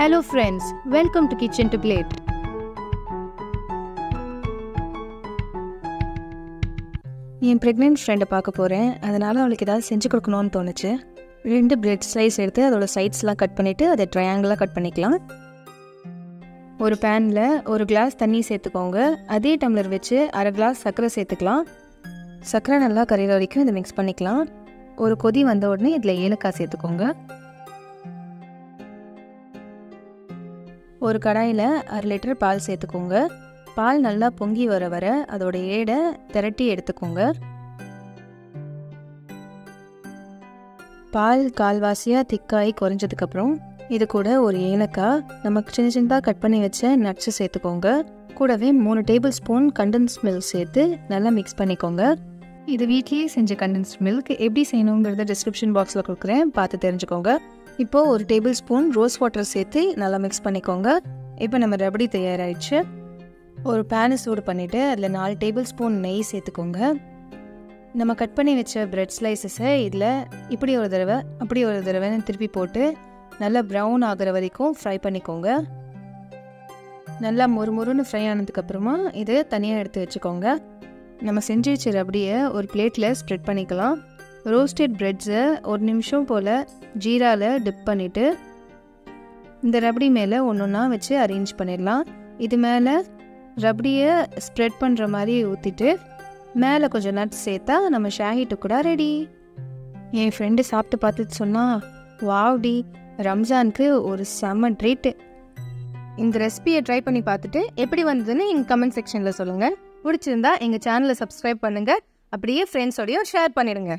Hello friends, welcome to Kitchen to Plate. N pregnant ஃப்ரெண்டை பார்க்க போகிறேன். அதனால் அவளுக்கு ஏதாவது செஞ்சு கொடுக்கணும்னு தோணுச்சு. 2 பிரெட் ஸ்லைஸ் எடுத்து அதோட சைட்ஸ்லாம் கட் பண்ணிவிட்டு அதை ட்ரையாங்கிளாக கட் பண்ணிக்கலாம். ஒரு பேனில் 1 கிளாஸ் தண்ணி சேர்த்துக்கோங்க. அதே டம்ளர் வச்சு 1/2 கிளாஸ் சர்க்கரை சேர்த்துக்கலாம். சர்க்கரை நல்லா கரையிற வரைக்கும் இதை மிக்ஸ் பண்ணிக்கலாம். ஒரு கொதி வந்த உடனே இதில் ஏலக்காய் சேர்த்துக்கோங்க. ஒரு கடாயில் 1/2 லிட்டர் பால் சேர்த்துக்கோங்க. பால் நல்லா பொங்கி வர வர அதோட ஏடை திரட்டி எடுத்துக்கோங்க. பால் கால்வாசியாக திக்காகி குறைஞ்சதுக்கப்புறம் இது கூட ஒரு ஏலக்காய், நமக்கு சின்ன சின்னதாக கட் பண்ணி வச்ச நட்ஸு சேர்த்துக்கோங்க. கூடவே 3 டேபிள் ஸ்பூன் கண்டென்ஸ் மில்க் சேர்த்து நல்லா மிக்ஸ் பண்ணிக்கோங்க. இது வீட்லேயே செஞ்ச கண்டென்ஸ் மில்க் எப்படி செய்யணுங்கிறத டிஸ்கிரிப்ஷன் பாக்ஸில் கொடுக்குறேன், பார்த்து தெரிஞ்சுக்கோங்க. இப்போது 1 டேபிள் ஸ்பூன் ரோஸ் வாட்டர் சேர்த்து நல்லா மிக்ஸ் பண்ணிக்கோங்க. இப்போ நம்ம ரபடி தயாராகிடுச்சு. ஒரு பேனை சூடு பண்ணிவிட்டு அதில் 4 டேபிள் ஸ்பூன் நெய் சேர்த்துக்கோங்க. நம்ம கட் பண்ணி வச்ச பிரெட் ஸ்லைசஸை இதில் இப்படி ஒரு தடவை அப்படி ஒரு தடவைன்னு திருப்பி போட்டு நல்லா ப்ரௌன் ஆகிற வரைக்கும் ஃப்ரை பண்ணிக்கோங்க. நல்லா மொறுமொறுன்னு ஃப்ரை ஆனதுக்கப்புறமா இதை தனியாக எடுத்து வச்சுக்கோங்க. நம்ம செஞ்சு வச்ச ரபடியை ஒரு பிளேட்டில் ஸ்ப்ரெட் பண்ணிக்கலாம். ரோஸ்டட் பிரெட்ஸை 1 நிமிஷம் போல் ஜீராவில் டிப் பண்ணிவிட்டு இந்த ரபடி மேலே ஒன்றா வச்சு அரேஞ்ச் பண்ணிடலாம். இது மேலே ரபடியை ஸ்ப்ரெட் பண்ணுற மாதிரி ஊற்றிட்டு மேலே கொஞ்சம் நட்ஸ் சேர்த்தா நம்ம ஷாஹி டுக்குடா ரெடி. என் ஃப்ரெண்டு சாப்பிட்டு பார்த்துட்டு சொன்னால், வாவ்டி, ரம்ஜானுக்கு ஒரு செம்ம ட்ரீட்டு. இந்த ரெசிபியை ட்ரை பண்ணி பார்த்துட்டு எப்படி வந்ததுன்னு எங்கள் கமெண்ட் செக்ஷனில் சொல்லுங்கள். பிடிச்சிருந்தா எங்கள் சேனலை சப்ஸ்கிரைப் பண்ணுங்கள். அப்படியே ஃப்ரெண்ட்ஸோடையும் ஷேர் பண்ணிடுங்க.